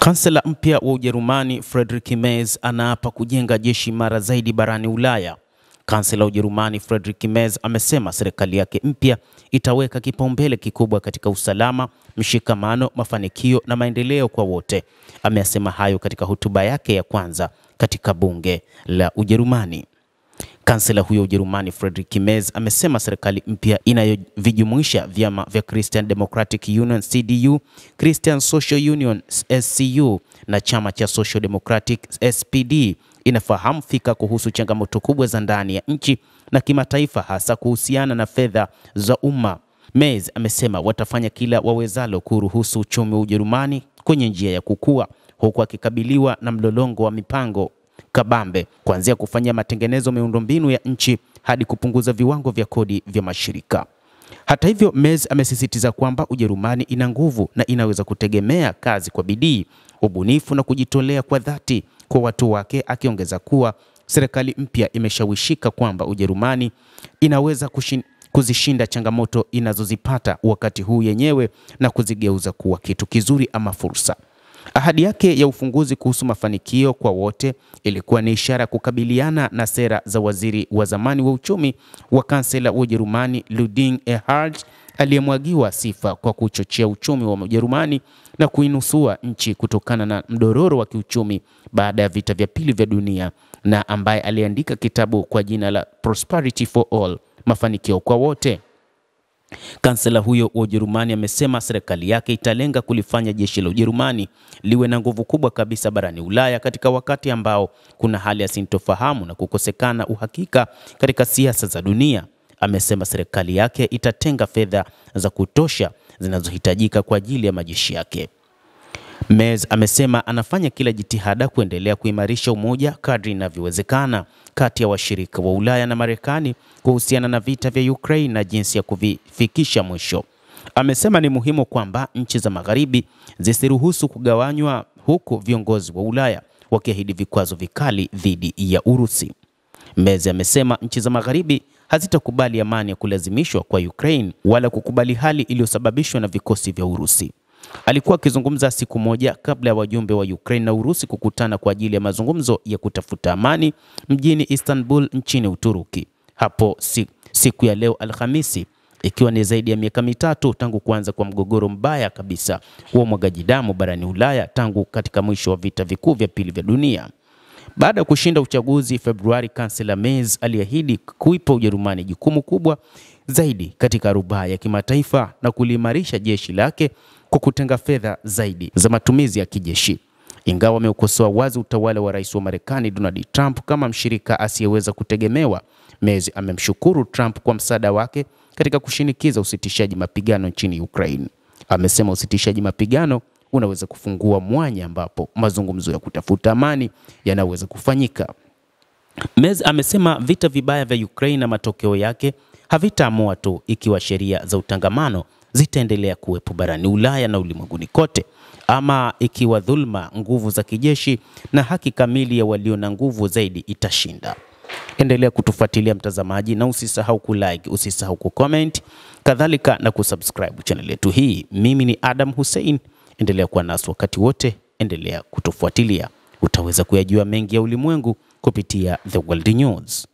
Kansela mpya wa Ujerumani Friedrich Merz anaapa kujenga jeshi imara zaidi barani Ulaya. Kansela wa Ujerumani Friedrich Merz amesema serikali yake mpya itaweka kipaumbele kikubwa katika usalama, mshikamano, mafanikio na maendeleo kwa wote. Amesema hayo katika hotuba yake ya kwanza katika bunge la Ujerumani. Kansela huyo Ujerumani Friedrich Merz amesema serikali mpya inayovijumuisha vyama vya Christian Democratic Union CDU, Christian Social Union SCU na chama cha Social Democratic SPD inafahamu fika kuhusu changamoto kubwa za ndani ya nchi na kimataifa, hasa kuhusiana na fedha za umma. Merz amesema watafanya kila wawezalo kuruhusu uchumi wa Ujerumani kwenye njia ya kukua, huku akikabiliwa na mlolongo wa mipango kabambe, kuanzia kufanya matengenezo miundombinu ya nchi hadi kupunguza viwango vya kodi vya mashirika. Hata hivyo, Merz amesisitiza kwamba Ujerumani ina nguvu na inaweza kutegemea kazi kwa bidii, ubunifu na kujitolea kwa dhati kwa watu wake, akiongeza kuwa serikali mpya imeshawishika kwamba Ujerumani inaweza kuzishinda changamoto inazozipata wakati huu yenyewe na kuzigeuza kuwa kitu kizuri ama fursa. Ahadi yake ya ufunguzi kuhusu mafanikio kwa wote ilikuwa ni ishara ya kukabiliana na sera za waziri wa zamani wa uchumi wa kansela wa Ujerumani Ludwig Erhard, aliyemwagiwa sifa kwa kuchochea uchumi wa Ujerumani na kuinusua nchi kutokana na mdororo wa kiuchumi baada ya vita vya pili vya dunia, na ambaye aliandika kitabu kwa jina la Prosperity for All, mafanikio kwa wote. Kansela huyo wa Ujerumani amesema serikali yake italenga kulifanya jeshi la Ujerumani liwe na nguvu kubwa kabisa barani Ulaya katika wakati ambao kuna hali ya sintofahamu na kukosekana uhakika katika siasa za dunia. Amesema serikali yake itatenga fedha za kutosha zinazohitajika kwa ajili ya majeshi yake. Merz amesema anafanya kila jitihada kuendelea kuimarisha umoja kadri inavyowezekana kati ya washirika wa Ulaya na Marekani kuhusiana na vita vya Ukraine na jinsi ya kuvifikisha mwisho. Amesema ni muhimu kwamba nchi za Magharibi zisiruhusu kugawanywa, huku viongozi wa Ulaya wakiahidi vikwazo vikali dhidi ya Urusi. Merz amesema nchi za Magharibi hazitakubali amani ya kulazimishwa kwa Ukraine wala kukubali hali iliyosababishwa na vikosi vya Urusi. Alikuwa akizungumza siku moja kabla ya wajumbe wa Ukraine na Urusi kukutana kwa ajili ya mazungumzo ya kutafuta amani mjini Istanbul nchini Uturuki. Hapo siku ya leo Alhamisi, ikiwa ni zaidi ya miaka mitatu tangu kuanza kwa mgogoro mbaya kabisa wa umwagaji damu barani Ulaya tangu katika mwisho wa vita vikuu vya pili vya dunia. Baada ya kushinda uchaguzi Februari, kansela Merz aliahidi kuipa Ujerumani jukumu kubwa zaidi katika rubaa ya kimataifa na kuliimarisha jeshi lake kwa kutenga fedha zaidi za matumizi ya kijeshi. Ingawa ameukosoa wazi utawala wa rais wa Marekani Donald Trump kama mshirika asiyeweza kutegemewa, Merz amemshukuru Trump kwa msaada wake katika kushinikiza usitishaji mapigano nchini Ukraine. Amesema usitishaji mapigano unaweza kufungua mwanya ambapo mazungumzo ya kutafuta amani yanaweza kufanyika. Merz amesema vita vibaya vya Ukraine na matokeo yake havitaamua tu ikiwa sheria za utangamano zitaendelea kuwepo barani Ulaya na ulimwenguni kote, ama ikiwa dhulma, nguvu za kijeshi na haki kamili ya walio na nguvu zaidi itashinda. Endelea kutufuatilia mtazamaji, na usisahau kulike, usisahau kucomment, kadhalika na kusubscribe channel yetu hii. Mimi ni Adam Hussein. Endelea kuwa nasi wakati wote, endelea kutufuatilia. Utaweza kuyajua mengi ya ulimwengu kupitia The World News.